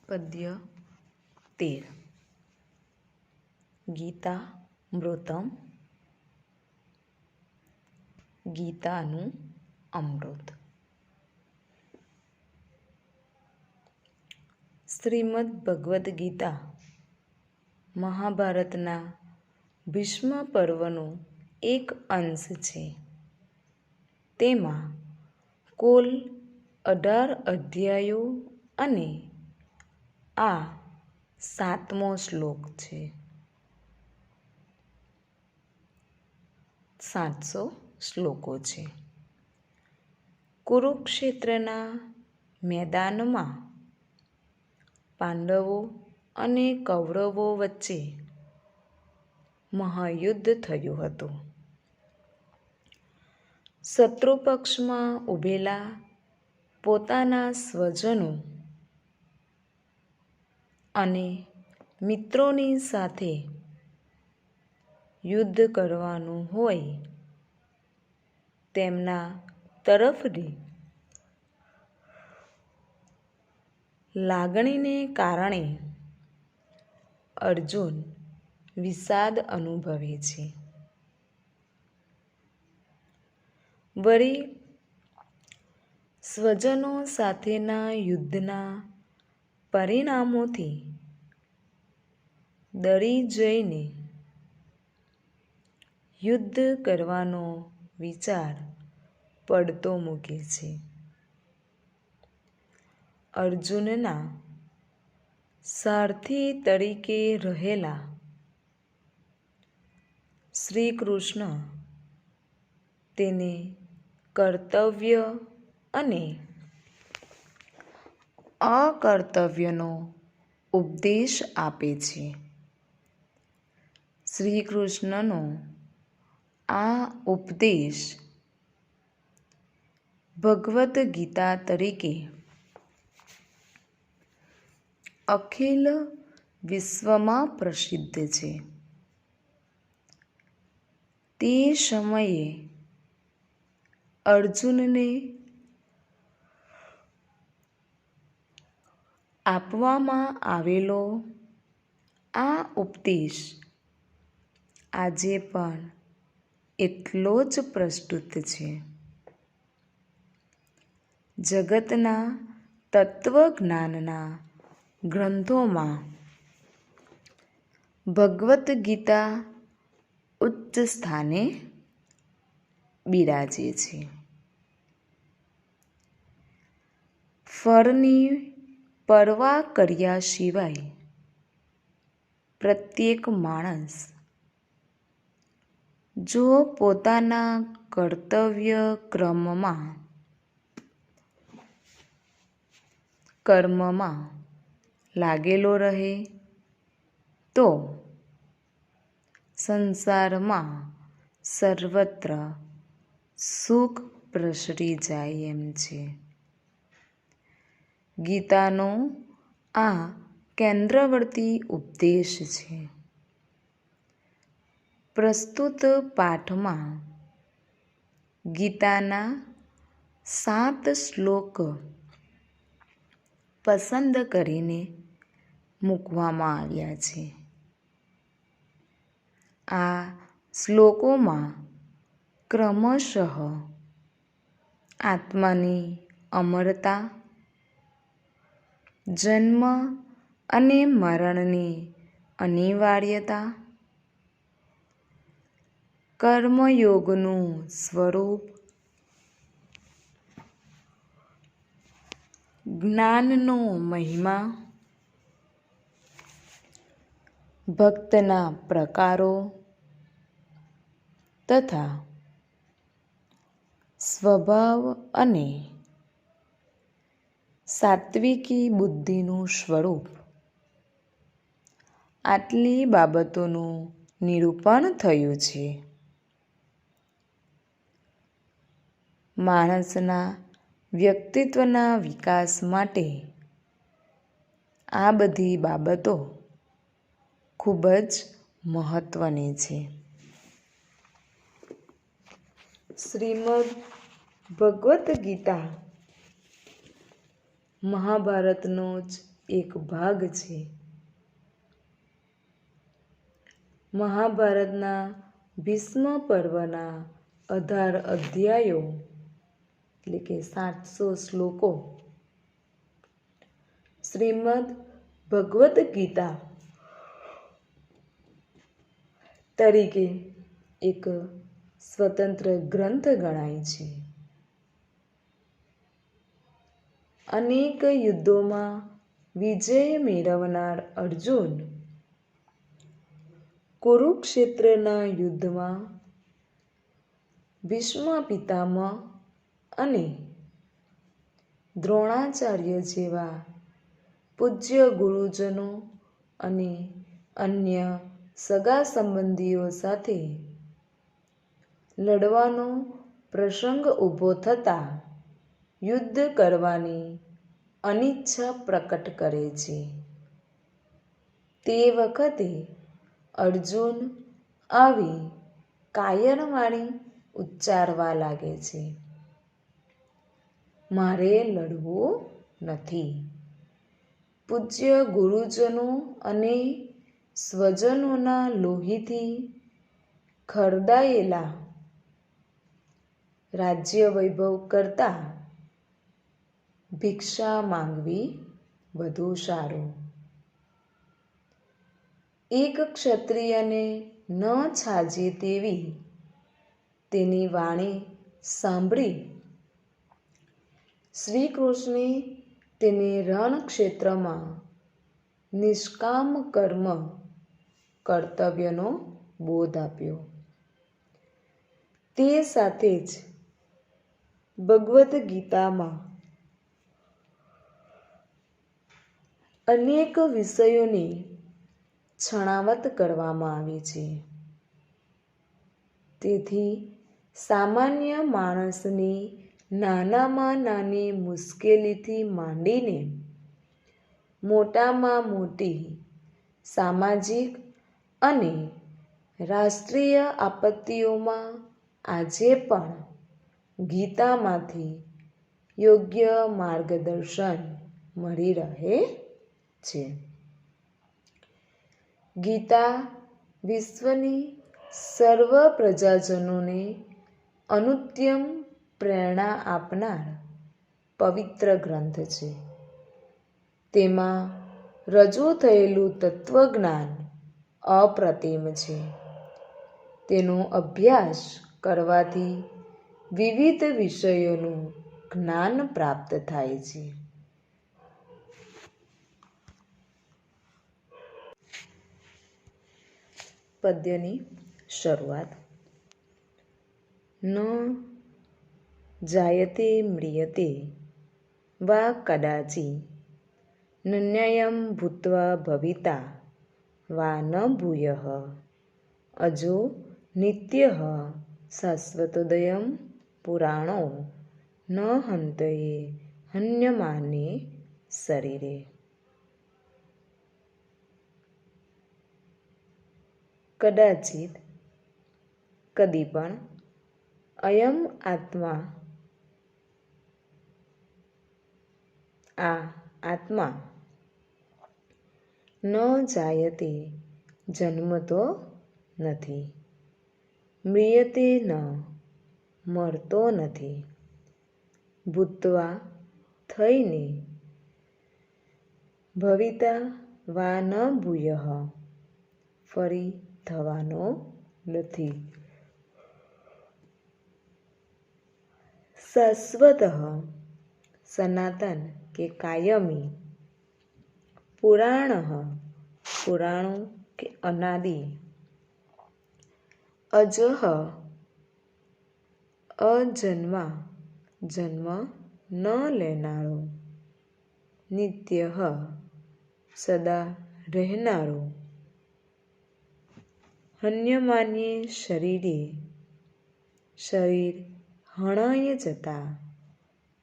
પદ્ય 13 ગીતા મૃતમ ગીતાનું અમૃત. શ્રીમદ ભગવદ્ ગીતા મહાભારતના ભીષ્મ પર્વનો એક અંશ છે. તેમાં કુલ 18 અધ્યાયો અને આ 7મો શ્લોક છે. 700 શ્લોકો છે. કુરુક્ષેત્રના મેદાનમાં પાંડવો અને કૌરવો વચ્ચે મહાયુદ્ધ થયું હતું. શત્રુ પક્ષમાં ઊભેલા પોતાના સ્વજનો અને મિત્રોની સાથે યુદ્ધ કરવાનું હોય તેમના તરફની લાગણીને કારણે અર્જુન વિષાદ અનુભવે છે. વળી સ્વજનો સાથેના યુદ્ધના પરિણામોથી ડરી જઈને યુદ્ધ કરવાનો વિચાર પડતો મૂકે છે. અર્જુનના સારથી તરીકે રહેલા શ્રી કૃષ્ણ તેને કર્તવ્ય અને અકર્તવ્યનો ઉપદેશ આપે છે. શ્રી કૃષ્ણનો આ ઉપદેશ ભગવદ્ ગીતા તરીકે અખિલ વિશ્વમાં પ્રસિદ્ધ છે. તે સમયે અર્જુનને આપવામાં આવેલો આ ઉપદેશ આજે પણ એટલો જ પ્રસ્તુત છે. જગતના તત્વજ્ઞાનના ગ્રંથોમાં ભગવદ્ ગીતા ઉચ્ચ સ્થાને બિરાજે છે. ફળની પરવા કર્યા સિવાય પ્રત્યેક માણસ જો પોતાના કર્તવ્ય કર્મમાં લાગેલો રહે તો સંસારમાં સર્વત્ર સુખ પ્રસરી જાય એમ છે. ગીતાનો આ કેન્દ્રવર્તી ઉપદેશ છે. પ્રસ્તુત પાઠમાં ગીતાના 7 શ્લોક પસંદ કરીને મૂકવામાં આવ્યા છે. આ શ્લોકોમાં ક્રમશઃ આત્માની અમરતા, જન્મ અને મરણની અનિવાર્યતા, કર્મયોગનું સ્વરૂપ, જ્ઞાનનો મહિમા, ભક્તના પ્રકારો તથા સ્વભાવ અને સાત્વિકી બુદ્ધિનું સ્વરૂપ આટલી બાબતોનું નિરૂપણ થયું છે. માણસના વ્યક્તિત્વના વિકાસ માટે આ બધી બાબતો ખૂબ જ મહત્વની છે. શ્રીમદ ભગવદ્ ગીતા મહાભારતનો જ એક ભાગ છે. મહાભારતના ભીષ્મ પર્વના 18 અધ્યાયો એટલે કે 700 શ્લોકો શ્રીમદ ભગવદ્ ગીતા તરીકે એક સ્વતંત્ર ગ્રંથ ગણાય છે. અનેક યુદ્ધોમાં વિજય મેળવનાર અર્જુન કુરુક્ષેત્રના યુદ્ધમાં ભીષ્મ પિતામહ અને દ્રોણાચાર્ય જેવા પૂજ્ય ગુરુજનો અને અન્ય સગા સંબંધીઓ સાથે લડવાનો પ્રસંગ ઊભો થતાં યુદ્ધ કરવાની અનિચ્છા પ્રકટ કરે છે. તે વખતે અર્જુન આવી કાયરવાણી ઉચ્ચારવા લાગે છે. મારે લડવું નથી. પૂજ્ય ગુરુજનો અને સ્વજનોના લોહીથી ખરદાયેલા રાજ્ય વૈભવ કરતાં ભિક્ષા માંગવી વધુ સારું. એક ક્ષત્રિયને ન છાજે તેવી તેની વાણી સાંભળી શ્રી કૃષ્ણે તેને રણક્ષેત્રમાં નિષ્કામ કર્મ કર્તવ્યનો બોધ આપ્યો. તે સાથે જ ભગવદ્ ગીતામાં અનેક વિષયોની છણાવટ કરવામાં આવી છે. તેથી સામાન્ય માણસની નાનામાં નાની મુશ્કેલીથી માંડીને મોટામાં મોટી સામાજિક અને રાષ્ટ્રીય આપત્તિઓમાં આજે પણ ગીતામાંથી યોગ્ય માર્ગદર્શન મળી રહે છે. ગીતા વિશ્વની સર્વ પ્રજાજનોને અનુત્તમ પ્રેરણા આપનાર પવિત્ર ગ્રંથ છે. તેમાં રજૂ થયેલું તત્વજ્ઞાન અપ્રતિમ છે. તેનો અભ્યાસ કરવાથી વિવિધ વિષયોનું જ્ઞાન પ્રાપ્ત થાય છે. પદ્યની શરૂઆત. ન જાયતે મ્રિયતે વા કદાચિ નન્યં ભૂત્વા ભવિતા વા ન ભૂયઃ અજો નિત્યઃ શાશ્વતોદયં પુરાણો ન હંતયે હન્યમાને શરીરે. કદાચિત કદી પણ અયમ આત્મા આ આત્મા ન જાયતે જન્મતો નથી, મ્રિયતે ન મરતો નથી, ભૂત્વા થઈને, ભવિતા વા ન ભૂયઃ ફરી થવાનો નથી, શાશ્વતઃ સનાતન કે કાયમી, પુરાણઃ પુરાણો કે અનાદિ, અજઃ અજન્મા જન્મ ન લેનારો, નિત્યઃ સદા રહેનારો, હન્યમાન્યે શરીરે શરીર હણાઈ જતા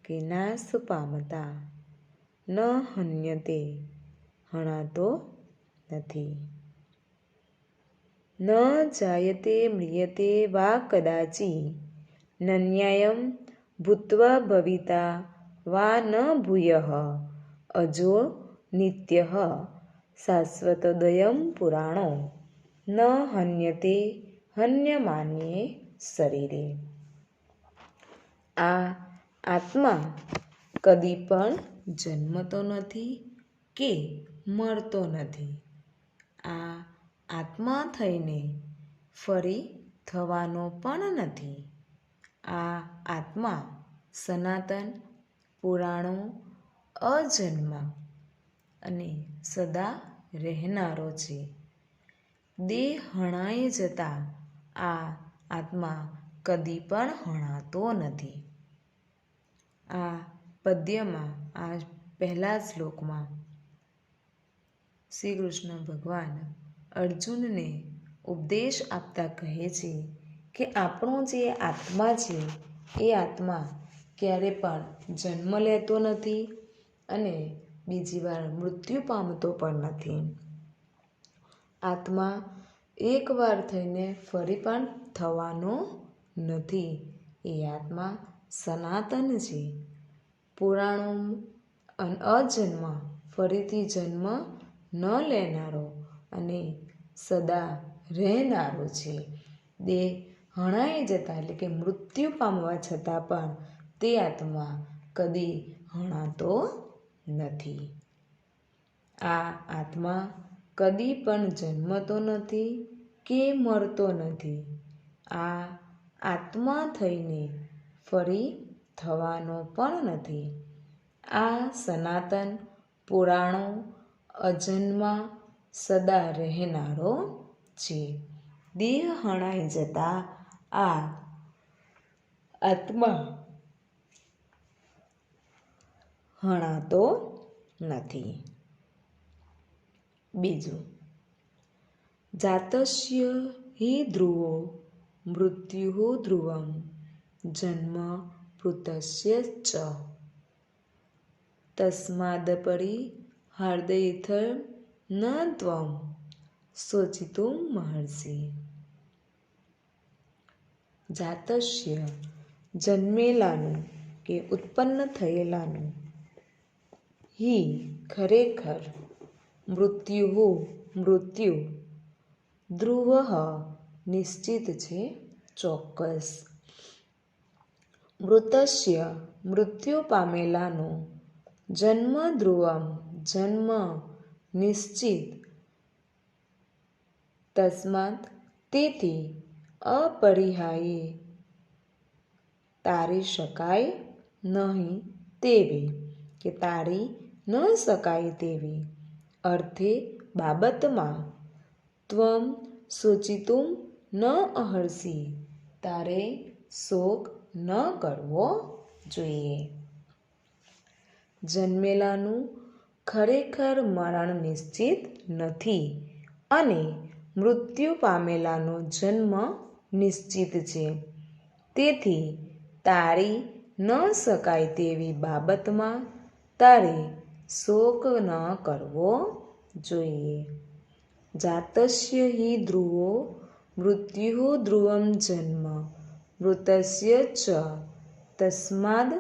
કે નાશ પામતા, ન હન્યતે હણાતો નથી. ન જાયતે મ્રિયતે વા કદાચિ નન્યં ભૂત્વા ભવિતા વા ન ભૂયઃ અજો નિત્યઃ શાશ્વતોદયં પુરાણો ન હન્યતે હન્યમાન્યે શરીરે. આ આત્મા કદી પણ જન્મતો નથી કે મરતો નથી. આ આત્મા થઈને ફરી થવાનો પણ નથી. આ આત્મા સનાતન, પુરાણો, અજન્મ અને સદા રહેનારો છે. દેહ હણાઈ જતા આ આત્મા કદી પણ હણાતો નથી. આ પદ્યમાં, આ પહેલા શ્લોકમાં શ્રી કૃષ્ણ ભગવાન અર્જુનને ઉપદેશ આપતા કહે છે કે આપણો જે આત્મા છે એ આત્મા ક્યારે પણ જન્મ લેતો નથી અને બીજી વાર મૃત્યુ પામતો પણ નથી. આત્મા એકવાર થઈને ફરી પણ થવાનો નથી. એ આત્મા સનાતન છે, પુરાણો અજન્મ, ફરીથી જન્મ ન લેનારો અને સદા રહેનારો છે. દેહ હણાઈ જતા એટલે કે મૃત્યુ પામવા છતાં પણ તે આત્મા કદી હણાતો નથી. આ આત્મા કદી પણ જન્મતો નથી કે મરતો નથી. આ આત્મા થઈને ફરી થવાનો પણ નથી. આ સનાતન, પુરાણો, અજન્મા, સદા રહેનારો છે. દેહ હણાઈ જતા આ આત્મા હણાતો નથી. બીજું, જાતસ્ય હિ ધ્રુવો મૃત્યુ ધ્રુવમ જન્મ મૃતસ્ય ચ તસ્માદપરિહાર્દયથ ન ત્વં શોચિતું મહર્ષિ. જાતસ્ય જન્મેલાનું કે ઉત્પન્ન થયેલાનું, હિ ખરેખર, મૃત્યુ ધ્રુવ નિશ્ચિત છે, ચોક્કસ. મૃતસ્ય મૃત્યુ પામેલાનું, જન્મ ધ્રુવમ જન્મ નિશ્ચિત, તસ્માત તેથી, અપરિહાયે તારી શકાય નહીં તેવી કે તારી ન શકાય તેવી, અર્થે બાબતમાં, ત્વં શોચિતું ન અર્હસી તારે શોક ન કરવો જોઈએ. જન્મેલાનું ખરેખર મરણ નિશ્ચિત નથી અને મૃત્યુ પામેલાનો જન્મ નિશ્ચિત છે. તેથી તારી ન શકાય તેવી બાબતમાં તારે શોક ન કરવો જોઈએ. જાતસ્ય હિ ધ્રુવો મૃત્યુ ધ્રુવમ જન્મ મૃતસ્ય ચ તસ્માદ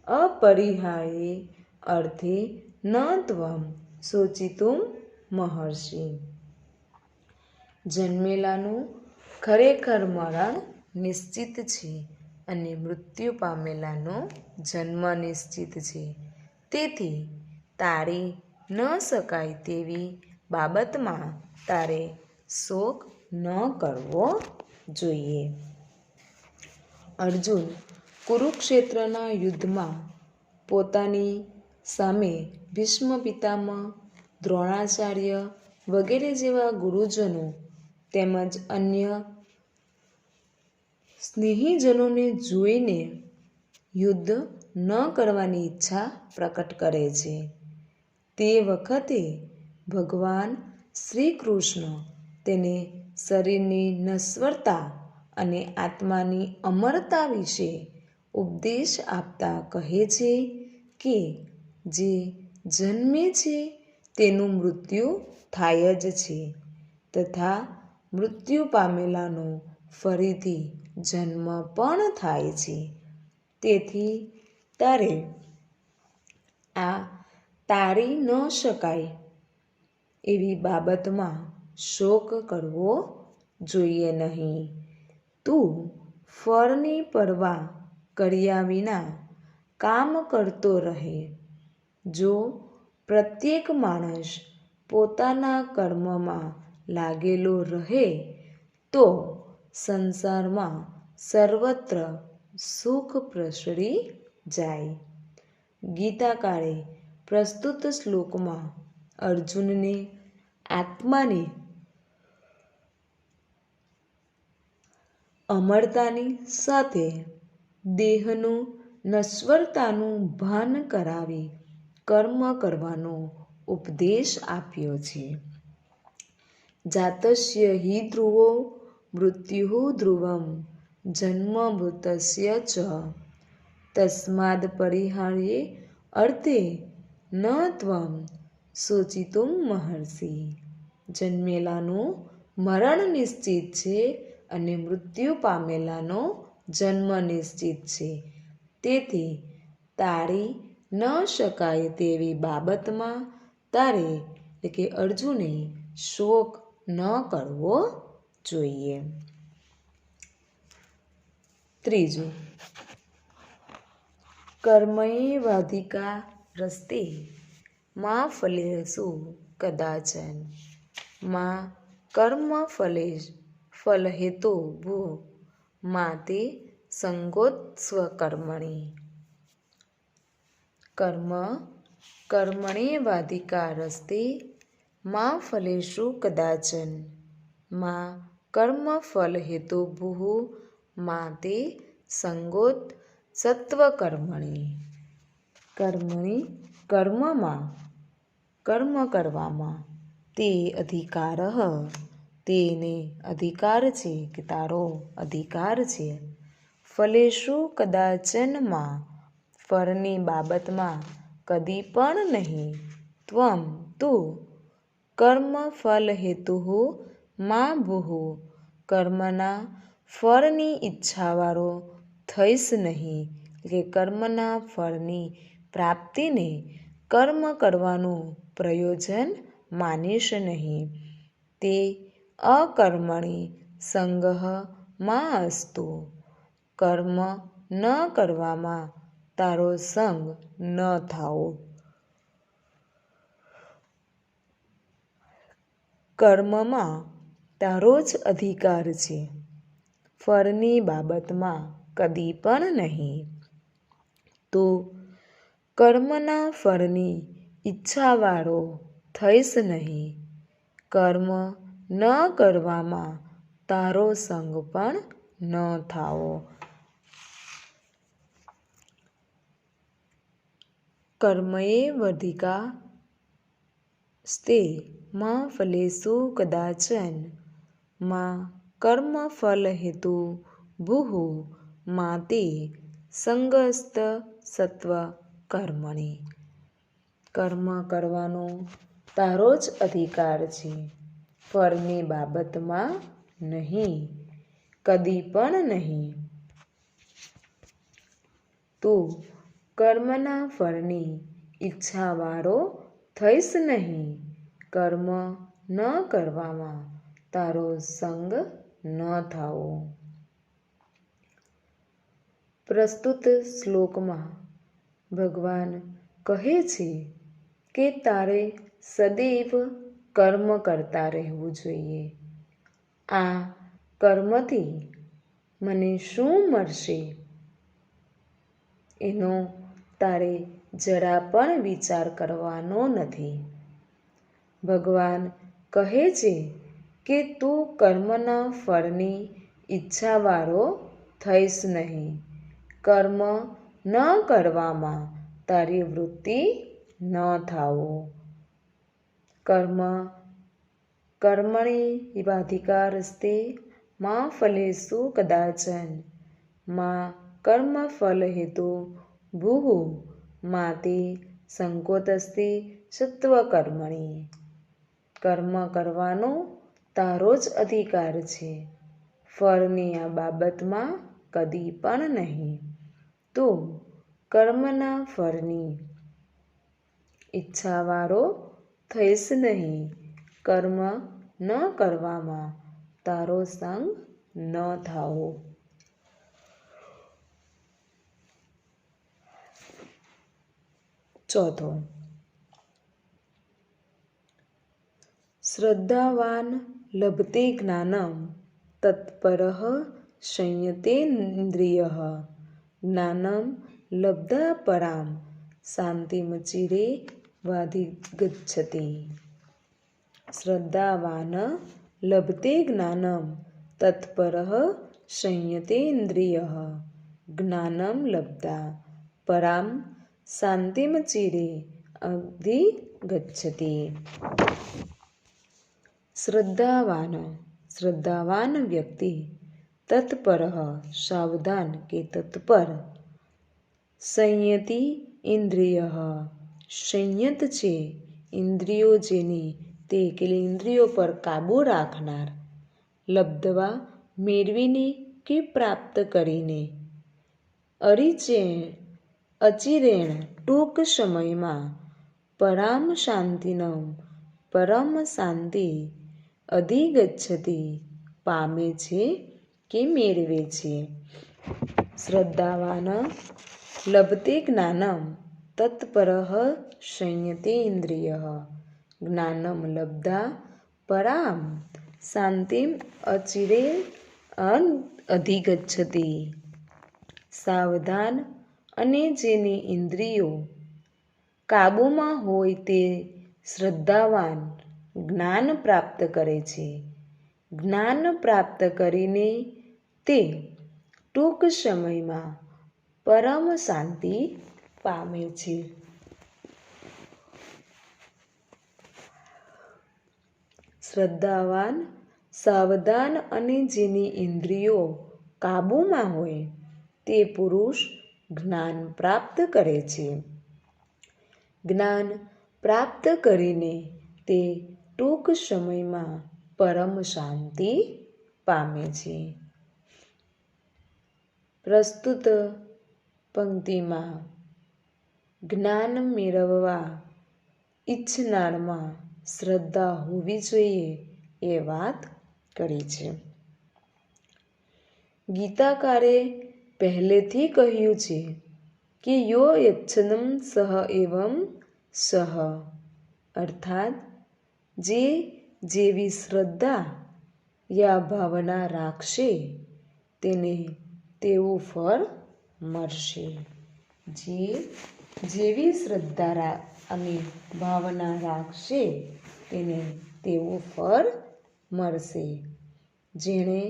અપરિહાયે અર્થે ન ત્વં શોચિતું મહર્ષિ. જન્મેલાનું ખરેખર મરણ નિશ્ચિત છે અને મૃત્યુ પામેલાનો જન્મ નિશ્ચિત છે. તેથી તારી ન શકાય તેવી બાબતમાં તારે શોક ન કરવો જોઈએ. અર્જુન કુરુક્ષેત્રના યુદ્ધમાં પોતાની સામે ભીષ્મ પિતામહ, દ્રોણાચાર્ય વગેરે જેવા ગુરુજનો તેમજ અન્ય સ્નેહીજનોને જોઈને યુદ્ધ ન કરવાની ઈચ્છા પ્રકટ કરે છે. તે વખતે ભગવાન શ્રી કૃષ્ણ તેને શરીરની નશ્વરતા અને આત્માની અમરતા વિશે ઉપદેશ આપતા કહે છે કે જે જન્મે છે તેનું મૃત્યુ થાય જ છે તથા મૃત્યુ પામેલાનો ફરીથી જન્મ પણ થાય છે. તેથી તારે આ તારી ન શકાય એવી બાબતમાં શોક કરવો જોઈએ નહીં. તું ફળની પરવા કર્યા વિના કામ કરતો રહે. જો પ્રત્યેક માણસ પોતાના કર્મમાં લાગેલો રહે તો સંસારમાં સર્વત્ર સુખ પ્રસરી જાય. ગીતાકાળે પ્રસ્તુત શ્લોકમાં અર્જુનને આત્માની અમરતાની સાથે દેહનું નશ્વરતાનું ભાન કરાવી કર્મ કરવાનો ઉપદેશ આપ્યો છે. જાતસ્ય હિ ધ્રુવો મૃત્યુ ધ્રુવમ જન્મ મૃતસ્ય ચ તસ્માદ પરિહાર્યે અર્થે ન ત્વમ શોચિતુમ મહર્ષિ. જન્મેલાનું મરણ નિશ્ચિત છે અને મૃત્યુ પામેલાનો જન્મ નિશ્ચિત છે. તેથી ટાળી ન શકાય તેવી બાબતમાં તારે એટલે કે અર્જુને શોક ન કરવો જોઈએ. ત્રીજું, કર્મૈવાધિકા રસ્તે મા ફલેષુ કદાચન મા કર્મ ફલહેતો ભૂ મા તે સંગોત્સ્વકર્મણી. કર્મણેવાધિકા રસ્તે મા ફલેષુ કદાચન મા કર્મ ફલહેતુભૂ મા તે સંગોત સત્વકર્મણી. કર્મ કરવામાં તે અધિકાર તેને અધિકાર છે કે તારો અધિકાર છે. ફલેષુ કદાચનમાં ફળની બાબતમાં કદી પણ નહીં. ત્વમ તું કર્મ ફલહેતુ મા ભૂ કર્મના ફળની ઈચ્છાવાળો થઈશ નહીં. એટલે કર્મના ફળની પ્રાપ્તિને કર્મ કરવાનું પ્રયોજન માનીશ નહીં. તે અકર્મણી સંગઃ મા અસ્તુ કર્મ ન કરવામાં તારો સંગ ન થાઓ. કર્મમાં તારો જ અધિકાર છે, ફળની બાબતમાં કદી પણ નહીં. તો કર્મના ફળની ઈચ્છાવાળો થઈશ નહીં. કર્મ ન કરવામાં તારો સંગ પણ ન થાઓ. કર્મૈવધિકા સ્તે મા ફલેષુ કદાચન મા કર્મ ફલહેતુ ભૂ મા તે સંગસ્ત સત્વ કર્મણી. કર્મ કરવાનો તારો જ અધિકાર છે, ફળની બાબતમાં નહીં, કદી પણ નહીં. તું કર્મના ફળની ઈચ્છાવાળો થઈશ નહીં. કર્મ ન કરવામાં તારો સંગ ન થાઓ. પ્રસ્તુત શ્લોકમાં ભગવાન કહે છે કે તારે સદૈવ કર્મ કરતા રહેવું જોઈએ. આ કર્મથી મને શું મળશે એનો તારે જરા પણ વિચાર કરવાનો નથી. ભગવાન કહે છે કે તું કર્મના ફળની ઈચ્છાવાળો થઈશ નહીં. કર્મ ન કરવામાં તારી વૃત્તિ ન થાવો. કર્મણેવાધિકારસ્તે મા ફલેષુ કદાચન મા કર્મ ફલહેતુ ભૂ મા તે સંકોતસ્તે સત્વકર્મણી. કર્મ કરવાનો તારો જ અધિકાર છે, ફળની આ બાબતમાં કદી પણ નહીં. તો કર્મના ફળની ઈચ્છાવાળો થઈશ નહીં. કર્મ ન કરવામાં તારો સંગ ન થાવો. ચોથો, શ્રદ્ધાવાન લભતે જ્ઞાનમ તત્પરઃ સંયતેન્દ્રિયઃ જ્ઞાનમ લબ્ધા પરામ શાંતિમચિરે વાધિગચ્છતિ. શ્રદ્ધાવાન લભતે જ્ઞાનમ તત્પરઃ સંયતેન્દ્રિયઃ જ્ઞાનમ લબ્ધા પરામ શાંતિમચિરે અધિગચ્છતિ. શ્રદ્ધાવાન વ્યક્તિ તત્પરઃ સાવધાન કે તત્પર, સંયતિ ઇન્દ્રિયઃ સંયત છે ઇન્દ્રિયો જેની તે કે ઇન્દ્રિયો પર કાબુ રાખનાર, લબ્ધવા મેળવીને કે પ્રાપ્ત કરીને, અચિરેણ ટૂંક સમયમાં, પરામ શાંતિનમ પરમ શાંતિ, અધિગચ્છતિ પામે છે કે મેળવે છે. શ્રદ્ધાવાન લભતે જ્ઞાનમ તત્પરઃ સંયતેન્દ્રિયઃ જ્ઞાનમ લબ્ધા પરામ શાંતિમ અચિરેણ અધિગચ્છતિ. સાવધાન અને જેની ઇન્દ્રિયો કાબૂમાં હોય તે શ્રદ્ધાવાન જ્ઞાન પ્રાપ્ત કરે છે. જ્ઞાન પ્રાપ્ત કરીને તે ટૂંક સમયમાં પરમ શાંતિ પામે છે. શ્રદ્ધાવાન સાવધાન અને જેની ઇન્દ્રિયો કાબૂમાં હોય તે પુરુષ જ્ઞાન પ્રાપ્ત કરે છે. જ્ઞાન પ્રાપ્ત કરીને તે ટૂંક સમયમાં પરમ શાંતિ પામે છે. પ્રસ્તુત પંક્તિમાં જ્ઞાન મેળવવા ઈચ્છનારમાં શ્રદ્ધા હોવી જોઈએ એ વાત કરી છે. ગીતાકારે પહેલેથી કહ્યું છે કે યો યચ્છનમ સહ એવં સહ, અર્થાત જે જેવી શ્રદ્ધા યા ભાવના રાખશે તેને તેવું ફળ મળશે. જે જેવી શ્રદ્ધા અને ભાવના રાખશે તેને તેવું ફળ મળશે. જેણે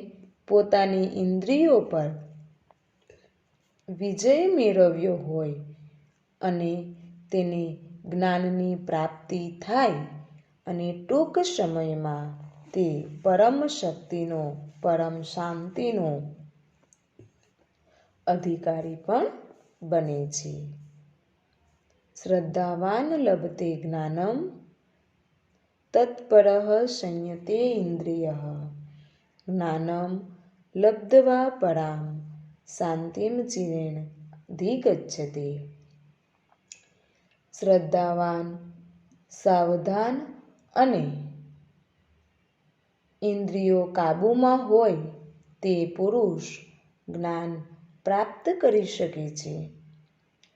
પોતાની ઇન્દ્રિયો પર વિજય મેળવ્યો હોય અને તેને જ્ઞાનની પ્રાપ્તિ થાય અને ટૂંક સમયમાં તે પરમ શક્તિનો પરમ શાંતિનો અધિકારી પણ બને છે. શ્રદ્ધાવાન લભતે જ્ઞાનમ તત્પરઃ સંયતેન્દ્રિયઃ જ્ઞાનમ લબ્ધવા પરામ શાંતિમચિરેણ અધિગચ્છતિ. શ્રદ્ધાવાન સાવધાન અને ઇન્દ્રિયો કાબૂમાં હોય તે પુરુષ જ્ઞાન પ્રાપ્ત કરી શકે છે.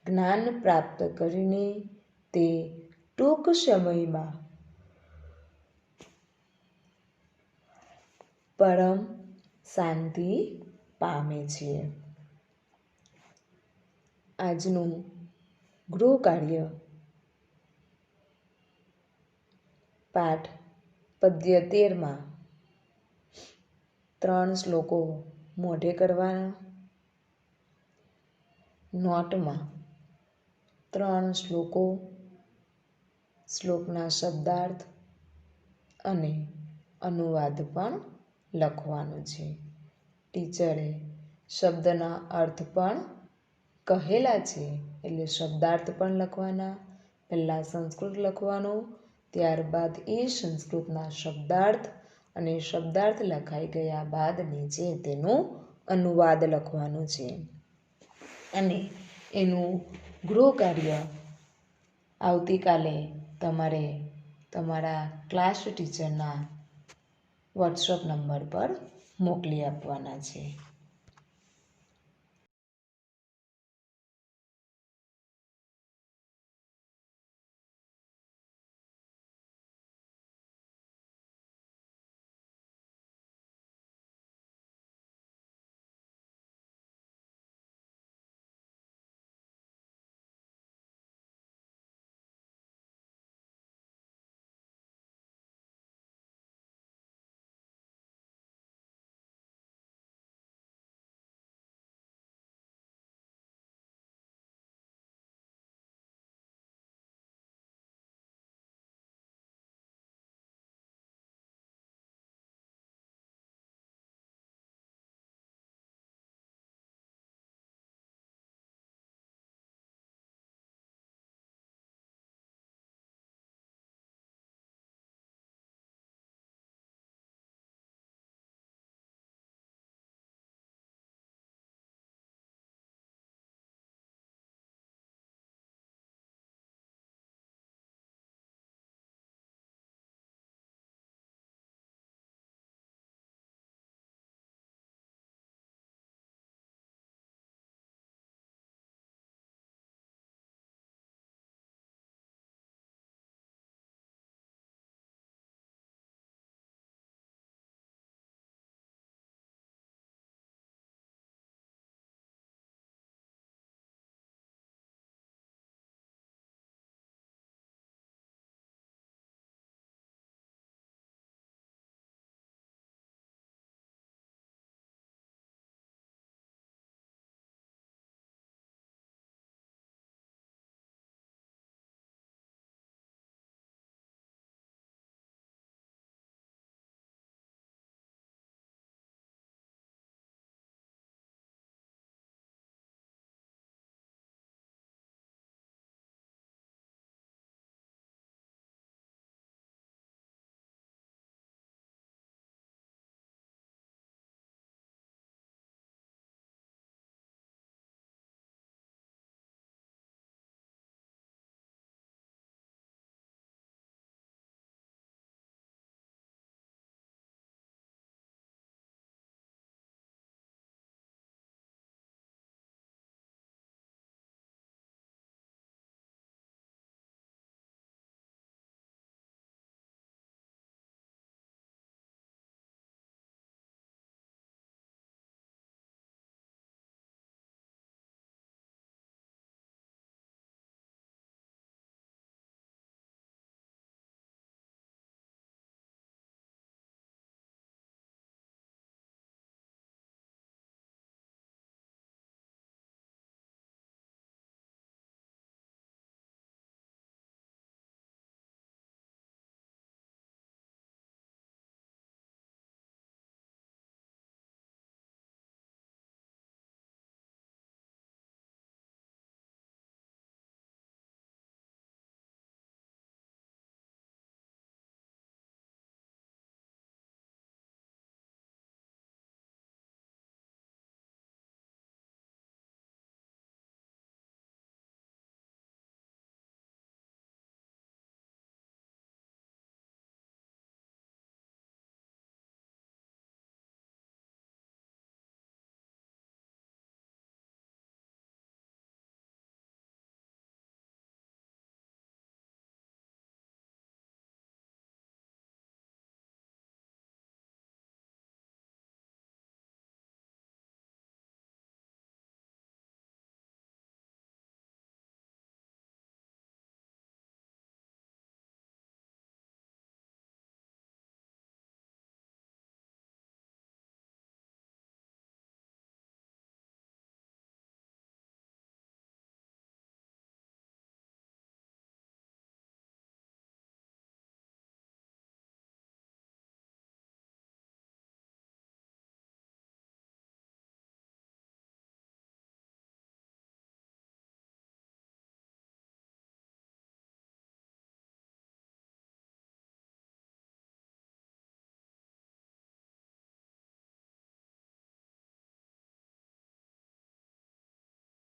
જ્ઞાન પ્રાપ્ત કરીને તે ટૂંક સમયમાં પરમ શાંતિ પામે છે. આજનું ગૃહ કાર્ય પાઠ પદ્ય 13માં 3 શ્લોકો મોઢે કરવાના. નોટમાં 3 શ્લોકો, શ્લોકના શબ્દાર્થ અને અનુવાદ પણ લખવાનું છે. ટીચરે શબ્દના અર્થ પણ કહેલા છે એટલે શબ્દાર્થ પણ લખવાના. પહેલાં સંસ્કૃત લખવાનું, ત્યારબાદ એ સંસ્કૃતના શબ્દાર્થ અને શબ્દાર્થ લખાઈ ગયા બાદ નીચે તેનો અનુવાદ લખવાનું છે. અને એનું ગૃહ કાર્ય આવતીકાલે તમારે તમારા ક્લાસ ટીચરના વોટ્સઅપ નંબર પર મોકલી આપવાના છે.